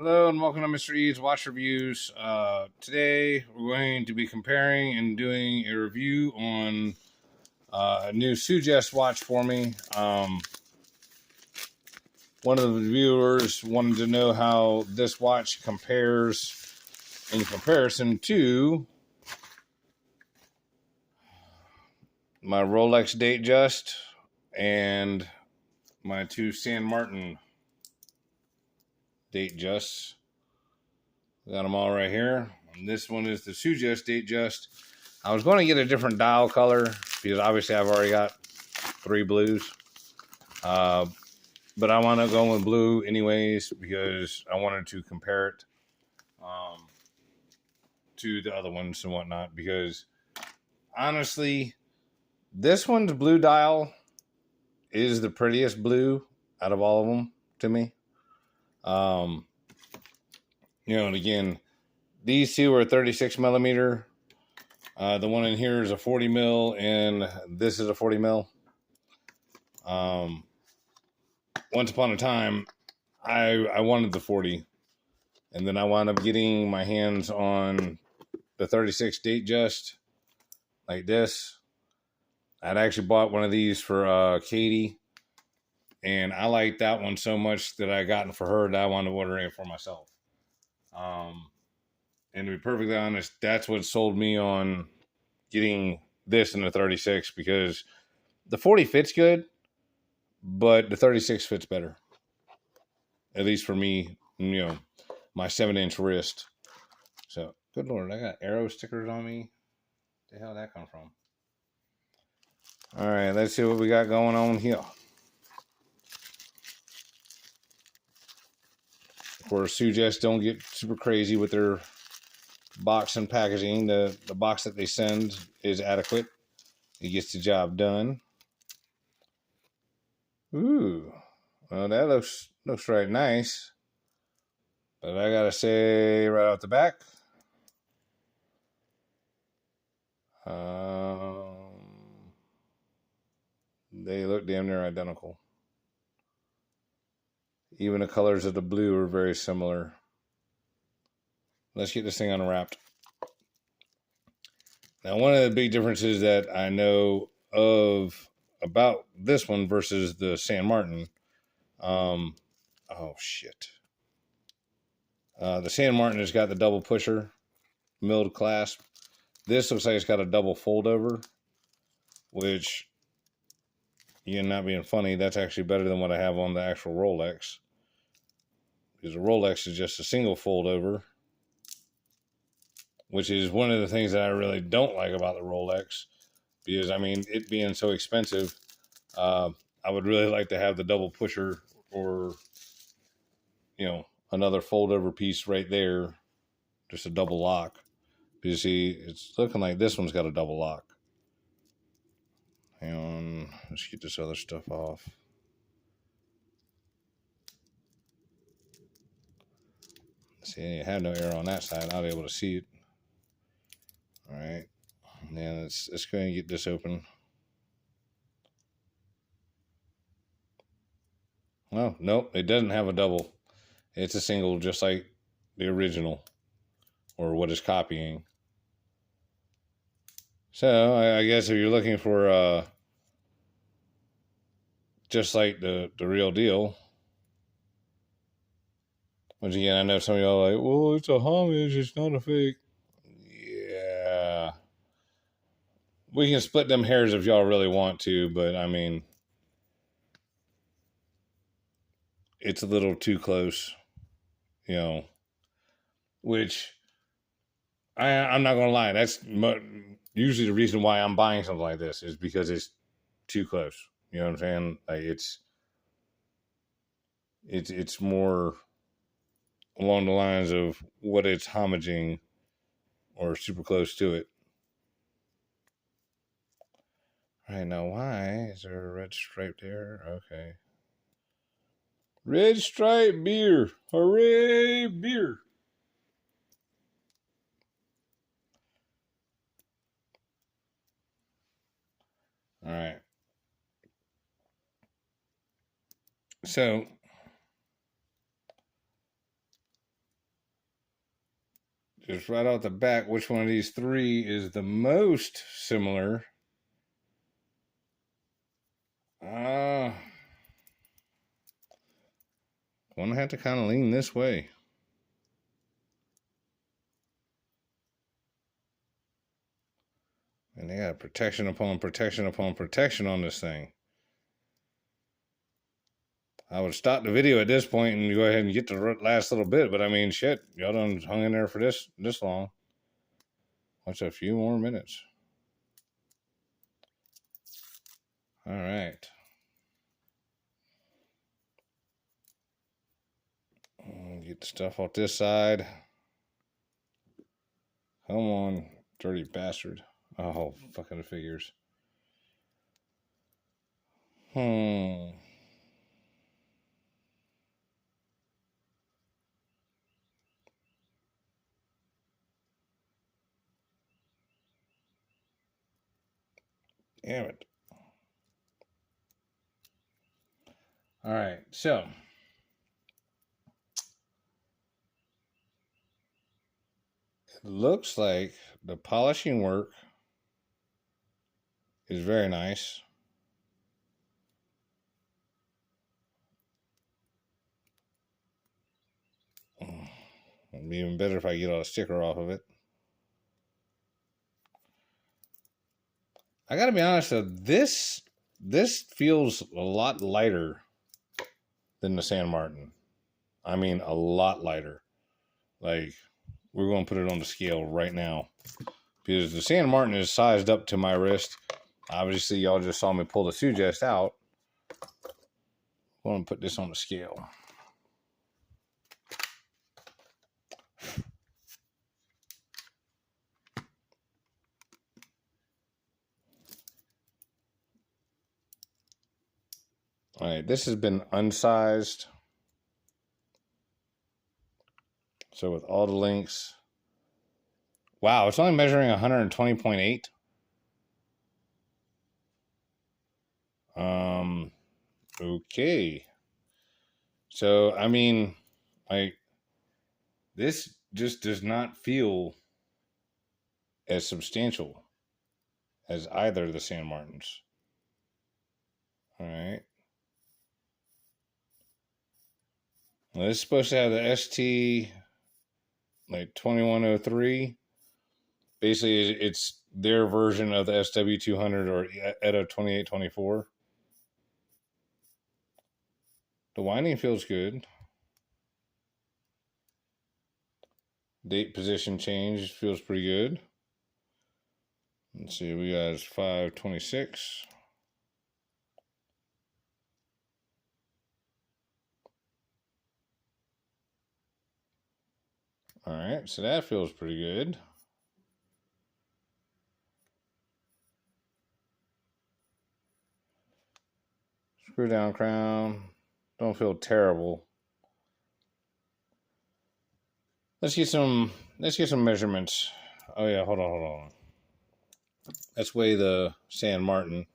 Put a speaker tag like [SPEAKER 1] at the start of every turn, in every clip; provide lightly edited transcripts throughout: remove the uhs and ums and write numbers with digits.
[SPEAKER 1] Hello and welcome to Mr. E's Watch Reviews. Today we're going to be comparing and doing a review on a new Sugess watch for me. One of the viewers wanted to know how this watch compares in comparison to my Rolex Datejust and my two San Martin Datejusts. Got them all right here. And this one is the Sugess Datejust. I was going to get a different dial color because obviously I've already got 3 blues. But I wound up going with blue anyways because I wanted to compare it to the other ones and whatnot. Because honestly, this one's blue dial is the prettiest blue out of all of them to me. And again, these two are 36 millimeter. The one in here is a 40 mil, and this is a 40 mil. Once upon a time, I wanted the 40, and then I wound up getting my hands on the 36 Datejust like this. I'd actually bought one of these for Katie, and I liked that one so much that I got it for her that I wanted to order it for myself. And to be perfectly honest, that's what sold me on getting this in the 36, because the 40 fits good, but the 36 fits better. At least for me, my 7-inch wrist. So, good Lord, I got arrow stickers on me. Where the hell did that come from? All right, let's see what we got going on here. Of course, Sugess don't get super crazy with their box and packaging. The box that they send is adequate. It gets the job done. Ooh, well, that looks right nice. But I gotta say right off the back, they look damn near identical. Even the colors of the blue are very similar. Let's get this thing unwrapped. Now, one of the big differences that I know of about this one versus the San Martin, the San Martin has got the double pusher milled clasp. This looks like it's got a double fold over, which, not being funny, that's actually better than what I have on the actual Rolex. Because the Rolex is just a single fold over, which is one of the things that I really don't like about the Rolex. Because, it being so expensive, I would really like to have the double pusher or, another fold over piece right there. Just a double lock. You see, it's looking like this one's got a double lock. Hang on, let's get this other stuff off. See, you have no arrow on that side. I'll be able to see it. All right. Now let's go and get this open. Oh, nope, it doesn't have a double. It's a single, just like the original, or what is copying. So I guess if you're looking for just like the real deal, once again, I know some of y'all are like, well, it's a homage, it's not a fake. Yeah. We can split them hairs if y'all really want to, but it's a little too close, which I'm not going to lie. That's usually the reason why I'm buying something like this, is because it's too close. You know what I'm saying? Like it's more along the lines of what it's homaging or super close to it. All right, now why is there a red stripe there? Okay. Red stripe beer. Hooray, beer. All right. So just right out the back, which one of these three is the most similar. Gonna have to kind of lean this way. And they got protection upon protection upon protection on this thing. I would stop the video at this point and go ahead and get the last little bit, but I mean, shit, y'all done hung in there for this long. What's a few more minutes? All right. Get the stuff off this side. Come on, dirty bastard. Oh, fucking the figures. Damn it. All right, so it looks like the polishing work is very nice. It'd be even better if I get all the sticker off of it. I gotta be honest though, this feels a lot lighter than the San Martin. I mean, a lot lighter. Like, we're going to put it on the scale right now. Because the San Martin is sized up to my wrist. Obviously, y'all just saw me pull the Sugess out. I'm going to put this on the scale. All right, this has been unsized. So with all the links. Wow, it's only measuring 120.8. Okay. So, I mean, like, this just does not feel as substantial as either of the San Martins. All right. Well, this is supposed to have the ST like 2103. Basically, it's their version of the SW200 or ETA 2824. The winding feels good. Date position change feels pretty good. Let's see, we got 526. All right, so that feels pretty good. Screw down crown. Don't feel terrible. Let's get some measurements. Oh yeah, hold on. Let's weigh the San Martin.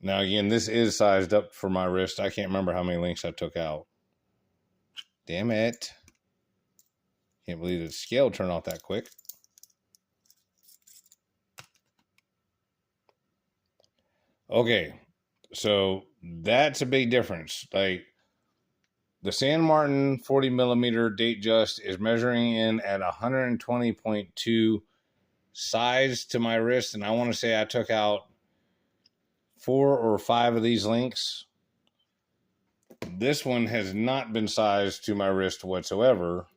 [SPEAKER 1] Now again, this is sized up for my wrist. I can't remember how many links I took out. Damn it. Can't believe the scale turned off that quick. Okay, so that's a big difference. Like, the San Martin 40 millimeter datejust is measuring in at 120.2 size to my wrist, and I want to say I took out 4 or 5 of these links. This one has not been sized to my wrist whatsoever.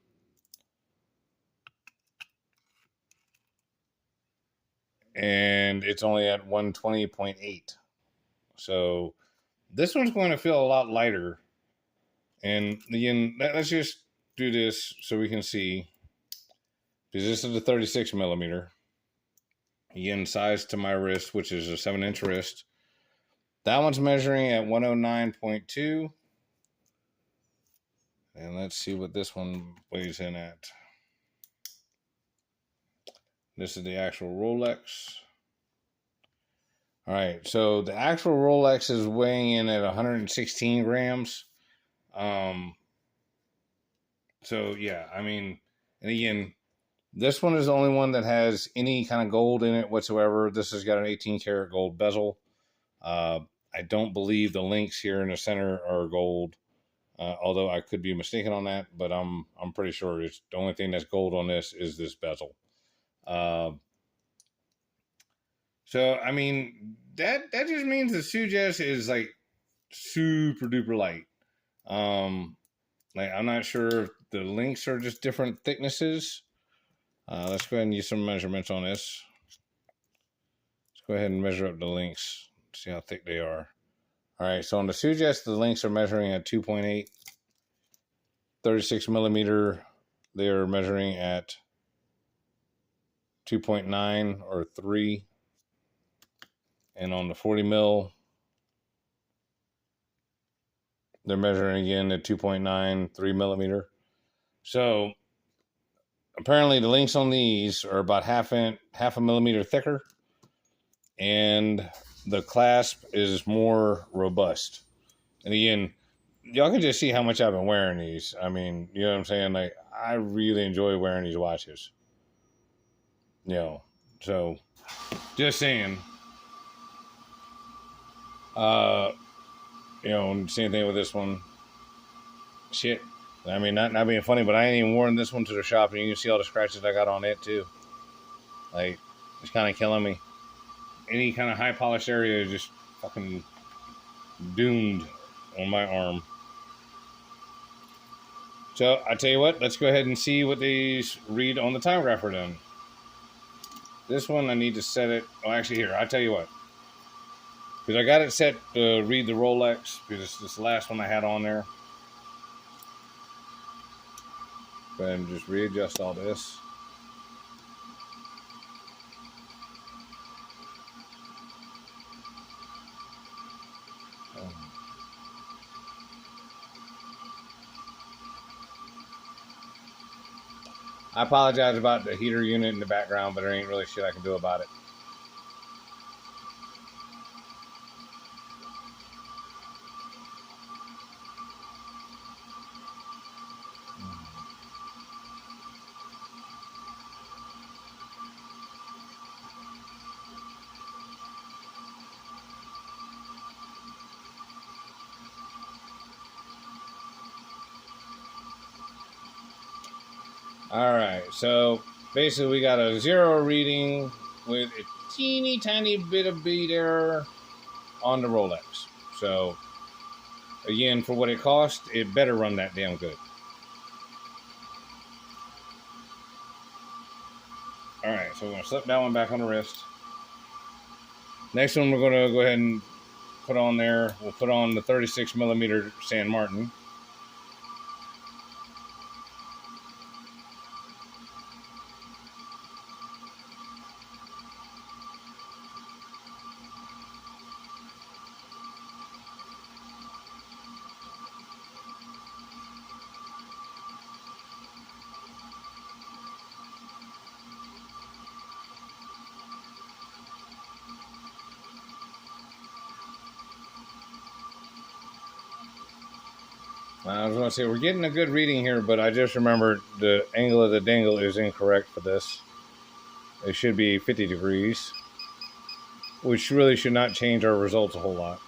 [SPEAKER 1] And it's only at 120.8. So this one's going to feel a lot lighter. And again, let's just do this so we can see. Because this is a 36 millimeter. Again, size to my wrist, which is a 7-inch wrist. That one's measuring at 109.2. And let's see what this one weighs in at. This is the actual Rolex. All right, so the actual Rolex is weighing in at 116 grams. So yeah, I mean, and again, This one is the only one that has any kind of gold in it whatsoever. This has got an 18 karat gold bezel. I don't believe the links here in the center are gold, although I could be mistaken on that. But I'm pretty sure it's the only thing that's gold on this is this bezel. So I mean that just means the Sugess is like super duper light. Like I'm not sure if the links are just different thicknesses. Let's go ahead and use some measurements on this. Let's go ahead and measure up the links. See how thick they are. All right, so on the Sugess, the links are measuring at 2.8. 36 millimeter, they are measuring at 2.9 or 3. And on the 40 mil, they're measuring again at 2.9, 3 millimeter. So apparently the links on these are about half a millimeter thicker, and the clasp is more robust. And again, y'all can just see how much I've been wearing these. I mean, you know what I'm saying? Like, I really enjoy wearing these watches. You know, so just saying. You know, same thing with this one. Shit. I mean, not being funny, but I ain't even worn this one to the shop, and you can see all the scratches I got on it too. Like, it's kind of killing me. Any kind of high polished area is just fucking doomed on my arm. So I tell you what, let's go ahead and see what these read on the Timegrapher then. This one I need to set it. Oh, actually, here I'll tell you what, because I got it set to read the Rolex because it's the last one I had on there. Go ahead and just readjust all this. I apologize about the heater unit in the background, but there ain't really shit I can do about it. All right, so basically we got a 0 reading with a teeny tiny bit of bead error on the Rolex. So again, for what it cost, it better run that damn good. All right, so we're gonna slip that one back on the wrist. Next one we're gonna go ahead and put on there. We'll put on the 36 millimeter San Martin. I was going to say, we're getting a good reading here, but I just remembered the angle of the dangle is incorrect for this. It should be 50 degrees, which really should not change our results a whole lot.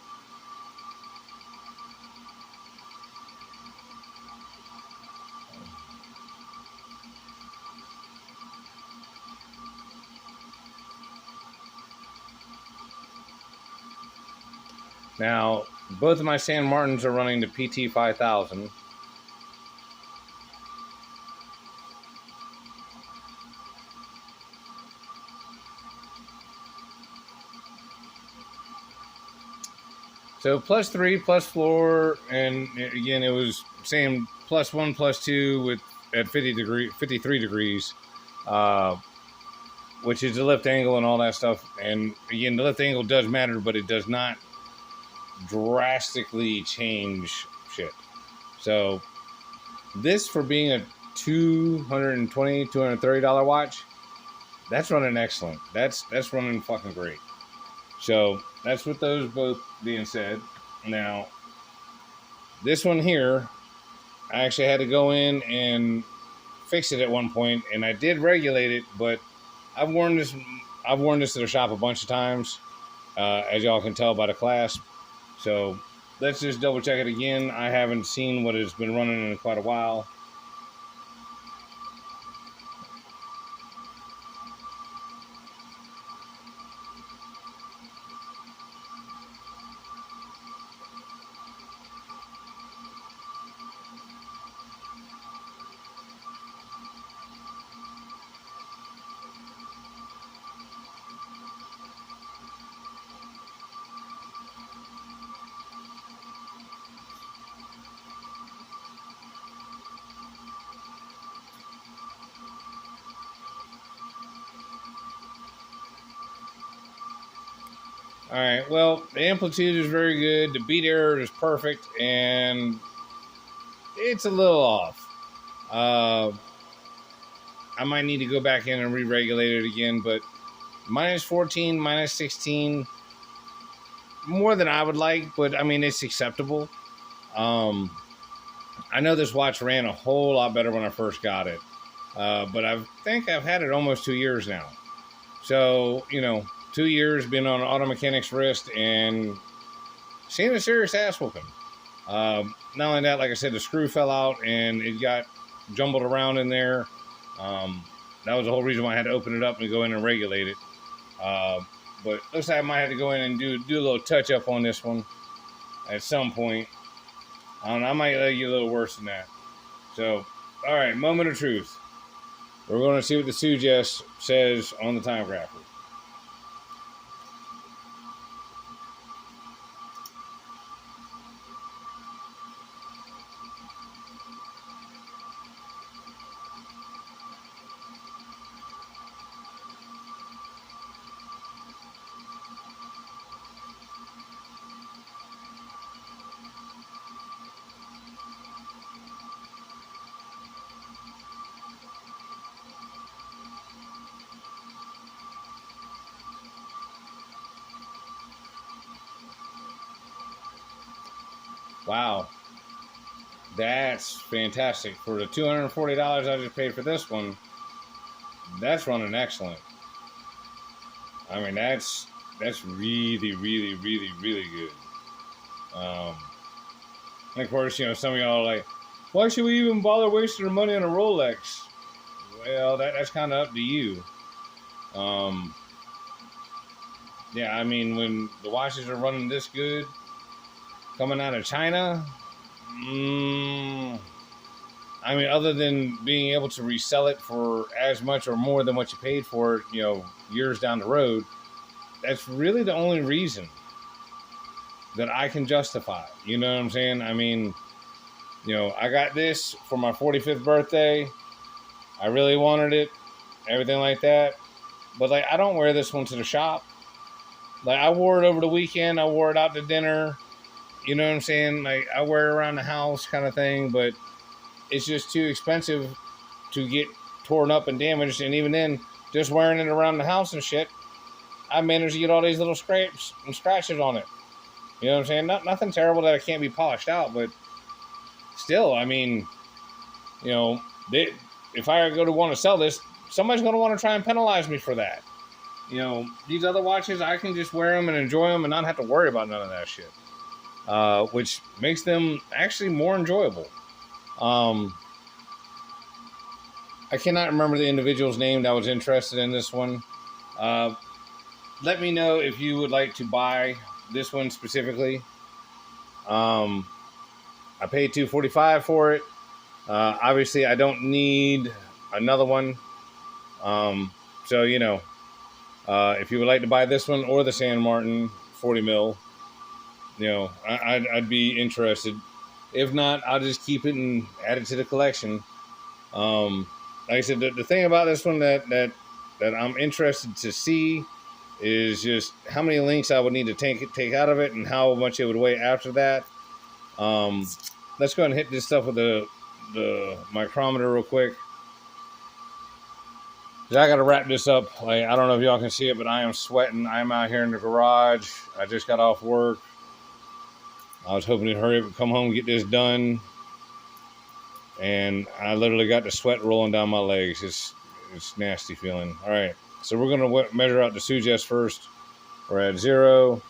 [SPEAKER 1] Now, both of my San Martins are running the PT 5000. So +3, +4, and again, it was saying +1, +2 with at 53 degrees, which is the lift angle and all that stuff. And again, the lift angle does matter, but it does not drastically change shit. So this, for being a $220, $230 watch, that's running excellent. That's running fucking great. So that's with those both being said. Now, this one here, I actually had to go in and fix it at one point, and I did regulate it, but I've worn this to the shop a bunch of times, as y'all can tell by the clasp. So let's just double check it again. I haven't seen what it's been running in quite a while. All right, well, the amplitude is very good. The beat error is perfect, and it's a little off. I might need to go back in and re-regulate it again, but -14, -16, more than I would like, but I mean, it's acceptable. I know this watch ran a whole lot better when I first got it, but I think I've had it almost 2 years now. So, 2 years being on an auto mechanic's wrist and seeing a serious ass whooping. Not only that, like I said, the screw fell out and it got jumbled around in there. That was the whole reason why I had to open it up and go in and regulate it. But looks like I might have to go in and do a little touch up on this one at some point. I don't know, I might let you a little worse than that. So, all right, moment of truth. We're going to see what the Sugess says on the Timegrapher. Wow, that's fantastic. For the $240 I just paid for this one, that's running excellent. I mean, that's really, really, really, really good. And of course, some of y'all are like, why should we even bother wasting our money on a Rolex? Well, that's kind of up to you. Yeah, I mean, when the watches are running this good, coming out of China, I mean, other than being able to resell it for as much or more than what you paid for it, years down the road, that's really the only reason that I can justify. You know what I'm saying? I mean, I got this for my 45th birthday. I really wanted it, everything like that. But, I don't wear this one to the shop. I wore it over the weekend. I wore it out to dinner. You know what I'm saying? I wear it around the house kind of thing, but it's just too expensive to get torn up and damaged. And even then, just wearing it around the house and shit, I managed to get all these little scrapes and scratches on it. You know what I'm saying? Nothing terrible that it can't be polished out, but still, I mean, if I go to want to sell this, somebody's going to want to try and penalize me for that. These other watches, I can just wear them and enjoy them and not have to worry about none of that shit. Which makes them actually more enjoyable. I cannot remember the individual's name that was interested in this one. Let me know if you would like to buy this one specifically. I paid $245 for it. Obviously, I don't need another one. So, if you would like to buy this one or the San Martin 40 mil, I'd be interested. If not, I'll just keep it and add it to the collection. Like I said, the thing about this one that I'm interested to see is just how many links I would need to take out of it and how much it would weigh after that. Let's go ahead and hit this stuff with the micrometer real quick. I got to wrap this up. I don't know if y'all can see it, but I am sweating. I'm out here in the garage. I just got off work. I was hoping to hurry up and come home and get this done. and I literally got the sweat rolling down my legs. It's nasty feeling. All right, so we're gonna measure out the Sugess first. We're at 0.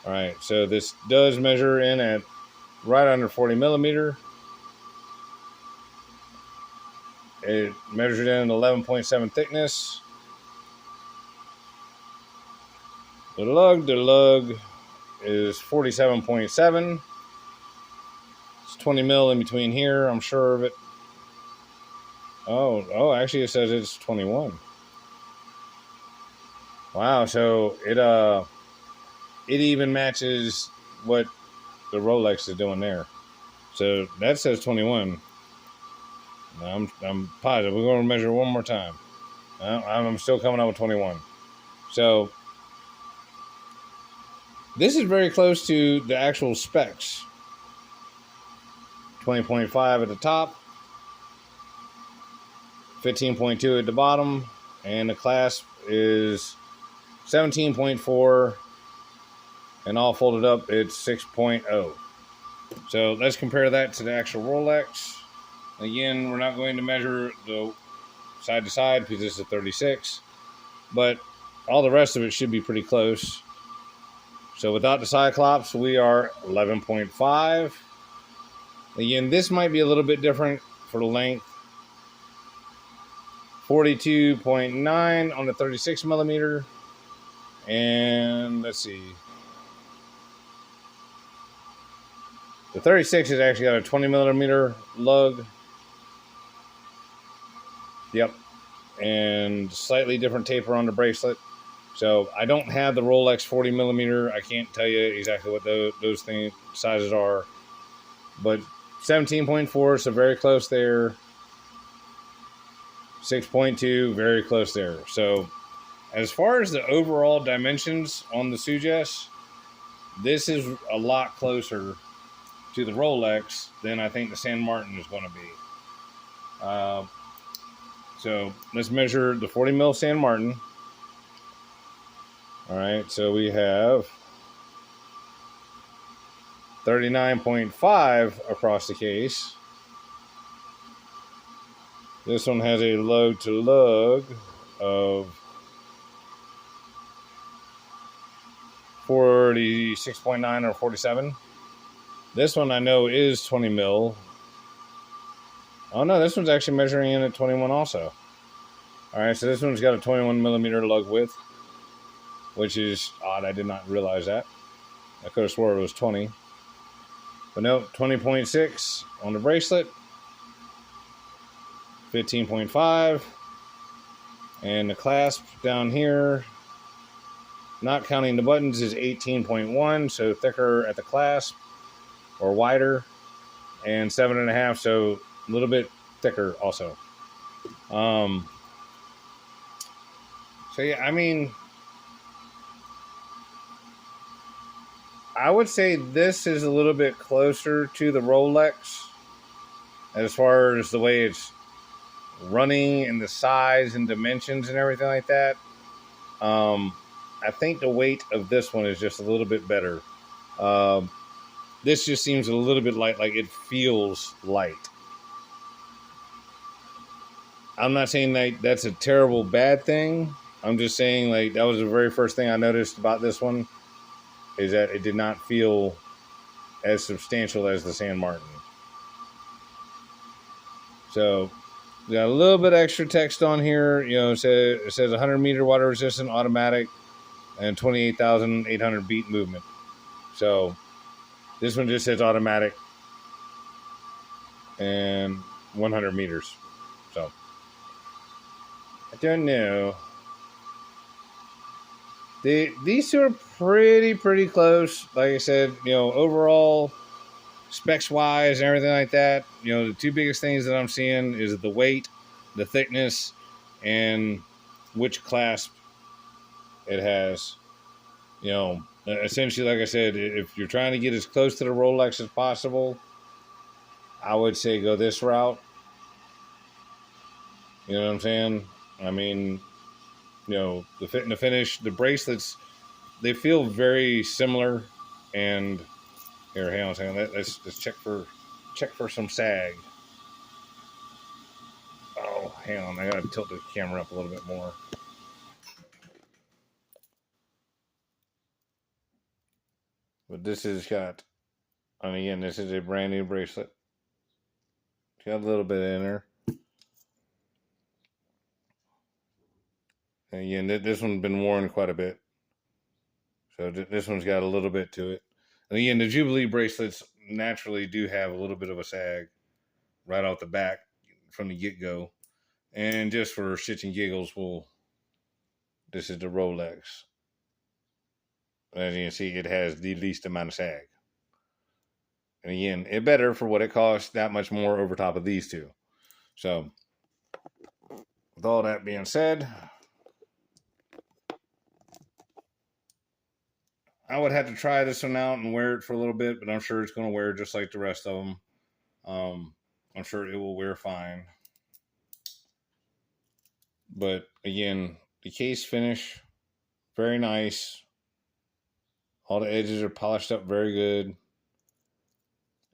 [SPEAKER 1] All right, so this does measure in at right under 40 millimeter. It measured in 11.7 thickness. The lug is 47.7. It's 20 mil in between here. I'm sure of it. Oh, actually it says it's 21. Wow, so it even matches what the Rolex is doing there. So that says 21. I'm positive. We're going to measure one more time. I'm still coming up with 21. So this is very close to the actual specs. 20.5 at the top, 15.2 at the bottom, and the clasp is 17.4, and all folded up, it's 6.0. So let's compare that to the actual Rolex. Again, we're not going to measure the side to side because this is a 36, but all the rest of it should be pretty close. So without the Cyclops, we are 11.5. Again, this might be a little bit different for the length. 42.9 on the 36 millimeter. And let's see. The 36 has actually got a 20 millimeter lug. Yep. And slightly different taper on the bracelet. So I don't have the Rolex 40 millimeter. I can't tell you exactly what those sizes are. But 17.4, so very close there. 6.2, very close there. So as far as the overall dimensions on the Sugess, this is a lot closer to the Rolex than I think the San Martin is going to be. So let's measure the 40 mil San Martin. All right, so we have 39.5 across the case. This one has a lug to lug of 46.9 or 47. This one I know is 20 mil. Oh no, this one's actually measuring in at 21 also. All right, so this one's got a 21 millimeter lug width, which is odd. I did not realize that. I could have swore it was 20. But no, 20.6 on the bracelet. 15.5. And the clasp down here, not counting the buttons, is 18.1. So thicker at the clasp or wider. And 7.5, so a little bit thicker also. So yeah, I mean, I would say this is a little bit closer to the Rolex as far as the way it's running and the size and dimensions and everything like that. I think the weight of this one is just a little bit better. This just seems a little bit light, like it feels light. I'm not saying that that's a terrible bad thing. I'm just saying, like, that was the very first thing I noticed about this one, is that it did not feel as substantial as the San Martin. So we got a little bit extra text on here. You know, it says 100 meter water resistant automatic and 28,800 beat movement. So this one just says automatic and 100 meters. So I don't know. These two are pretty close. Like I said, you know, overall, specs wise and everything like that, you know, the two biggest things that I'm seeing is the weight, the thickness, and which clasp it has. You know, essentially, like I said, if you're trying to get as close to the Rolex as possible, I would say go this route. You know what I'm saying? I mean, you know, the fit and the finish, the bracelets, they feel very similar. And here, hang on a second. Let's check for some sag. hang on, I gotta tilt the camera up a little bit more. But this has got, and again, this is a brand new bracelet. It's got a little bit in there. And again, this one's been worn quite a bit. So this one's got a little bit to it. And again, the Jubilee bracelets naturally do have a little bit of a sag right off the back from the get-go. And just for shits and giggles, this is the Rolex. As you can see, it has the least amount of sag. And again, it better for what it costs, that much more over top of these two. So, with all that being said, I would have to try this one out and wear it for a little bit, but I'm sure it's going to wear just like the rest of them. I'm sure it will wear fine. But again, the case finish, very nice. All the edges are polished up very good.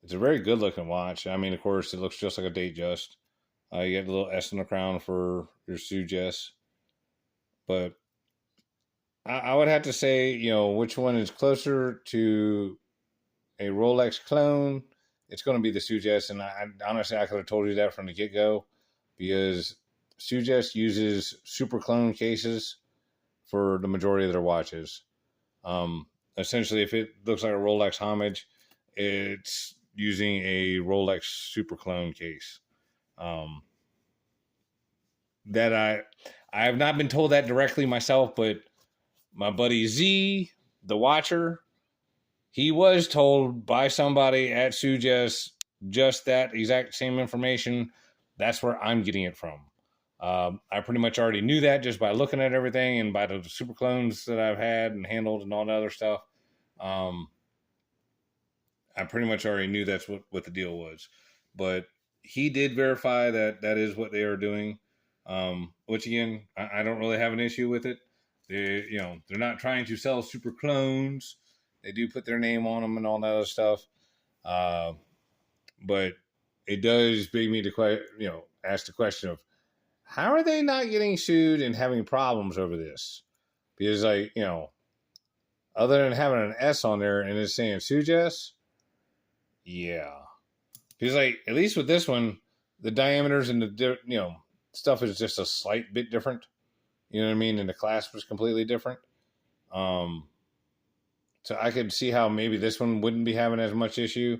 [SPEAKER 1] It's a very good looking watch. I mean, of course, it looks just like a datejust. You get a little S in the crown for your Sugess. But I would have to say, you know, which one is closer to a Rolex clone. It's going to be the Sugess. And honestly, I could have told you that from the get-go, because Sugess uses super clone cases for the majority of their watches. Essentially, if it looks like a Rolex homage, it's using a Rolex super clone case. That I have not been told that directly myself, but my buddy Z, the watcher, he was told by somebody at Sugess just that exact same information. That's where I'm getting it from. I pretty much already knew that just by looking at everything and by the super clones that I've had and handled and all that other stuff. I pretty much already knew that's what the deal was. But he did verify that is what they are doing. Which again, I don't really have an issue with it. They're not trying to sell super clones. They do put their name on them and all that other stuff. But it does bring me to ask the question of, how are they not getting sued and having problems over this? Because other than having an S on there and it's saying Sugess, yeah. Because at least with this one, the diameters and the stuff is just a slight bit different. You know what I mean? And the clasp was completely different. So I could see how maybe this one wouldn't be having as much issue.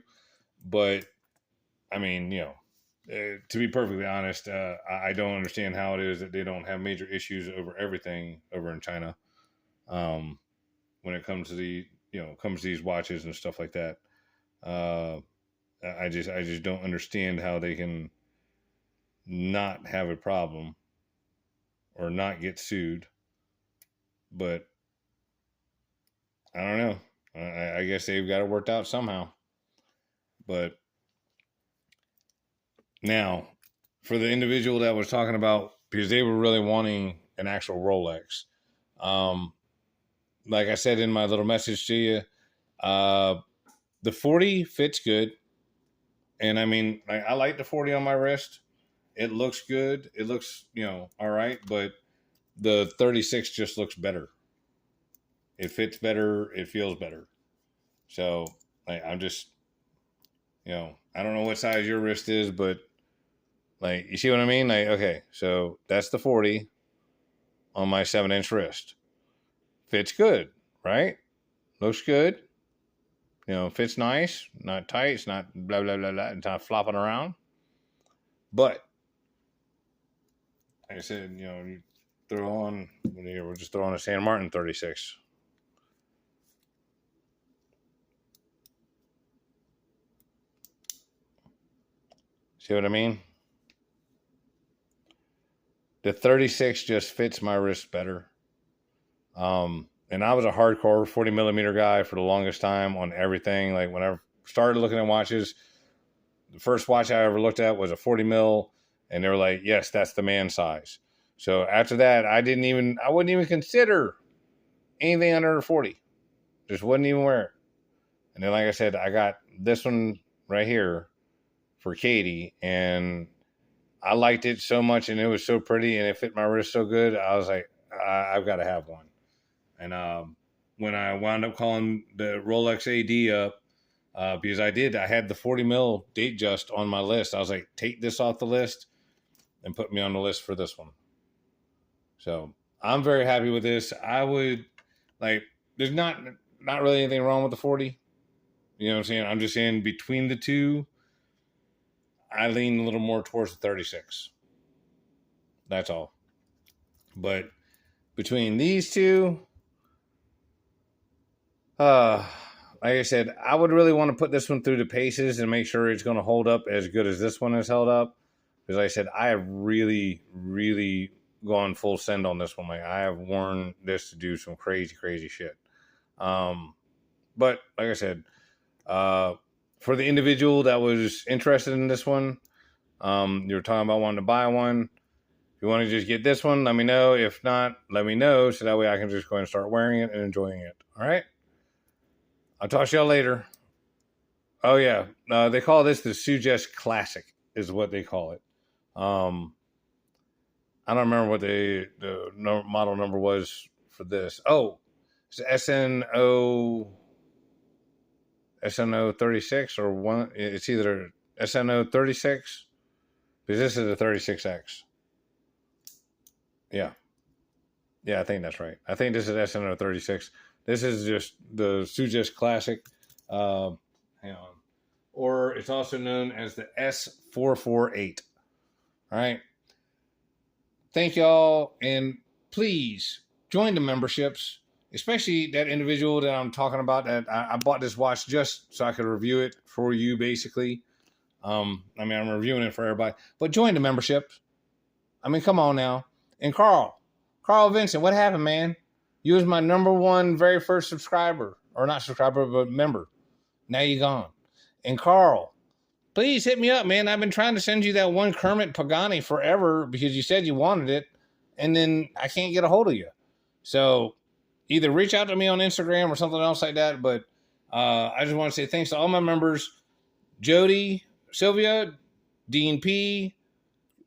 [SPEAKER 1] But, I mean, to be perfectly honest, I don't understand how it is that they don't have major issues over everything over in China. When it comes to these watches and stuff like that. I just don't understand how they can not have a problem or not get sued. But I don't know. I guess they've got it worked out somehow. But now, for the individual that was talking about, because they were really wanting an actual Rolex. Like I said in my little message to you, the 40 fits good. And I mean, I like the 40 on my wrist. It looks good. It looks, all right. But the 36 just looks better. It fits better. It feels better. So I'm just, I don't know what size your wrist is, but you see what I mean? Okay, so that's the 40 on my 7-inch wrist. Fits good, right? Looks good. Fits nice. Not tight. It's not blah, blah, blah, blah. It's not flopping around. But, like I said, you throw on, we'll just throw on a San Martin 36. See what I mean? The 36 just fits my wrist better. And I was a hardcore 40 millimeter guy for the longest time on everything. Like when I started looking at watches, the first watch I ever looked at was a 40 mil, and they were like, yes, that's the man size. So after that, I wouldn't even consider anything under 40. Just wouldn't even wear it. And then, like I said, I got this one right here for Katie, and I liked it so much, and it was so pretty, and it fit my wrist so good. I was like, I've got to have one. And when I wound up calling the Rolex AD up, because I had the 40 mil datejust on my list. I was like, take this off the list and put me on the list for this one. So I'm very happy with this. I would like, there's not really anything wrong with the 40. You know what I'm saying? I'm just saying between the two, I lean a little more towards the 36. That's all. But between these two, like I said, I would really want to put this one through the paces and make sure it's going to hold up as good as this one has held up. Because like I said, I have really, really gone full send on this one. Like I have worn this to do some crazy, crazy shit. But like I said, for the individual that was interested in this one, you were talking about wanting to buy one. If you want to just get this one, let me know. If not, let me know so that way I can just go ahead and start wearing it and enjoying it. All right? I'll talk to y'all later. Oh, yeah. They call this the Sugess Classic is what they call it. I don't remember what the model number was for this. Oh, it's SN036 or one. It's either SN036 because this is a 36X. Yeah. Yeah, I think that's right. I think this is SN036. This is just the Sugess Classic. Hang on. Or it's also known as the S448. All right. Thank y'all. And please join the memberships, especially that individual that I'm talking about. That I bought this watch just so I could review it for you, basically. I'm reviewing it for everybody. But join the membership. I mean, come on now. And Carl Vincent, what happened, man? You was my number one very first subscriber. Or not subscriber, but member. Now you're gone. And Carl, please hit me up, man. I've been trying to send you that one Kermit Pagani forever because you said you wanted it. And then I can't get a hold of you. So either reach out to me on Instagram or something else like that. But I just want to say thanks to all my members. Jody, Sylvia, Dean P,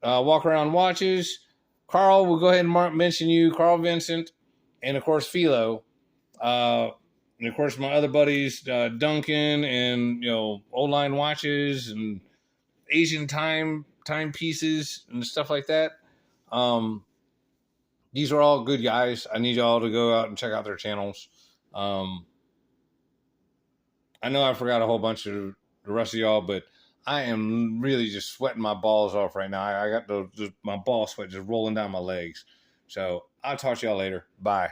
[SPEAKER 1] Walk Around Watches. Carl, we'll go ahead and mention you, Carl Vincent, and of course Philo, and of course my other buddies, Duncan, and Old Line Watches and Asian timepieces and stuff like that. These are all good guys. I need y'all to go out and check out their channels. I know I forgot a whole bunch of the rest of y'all, but I am really just sweating my balls off right now. I got my ball sweat just rolling down my legs. So I'll talk to y'all later. Bye.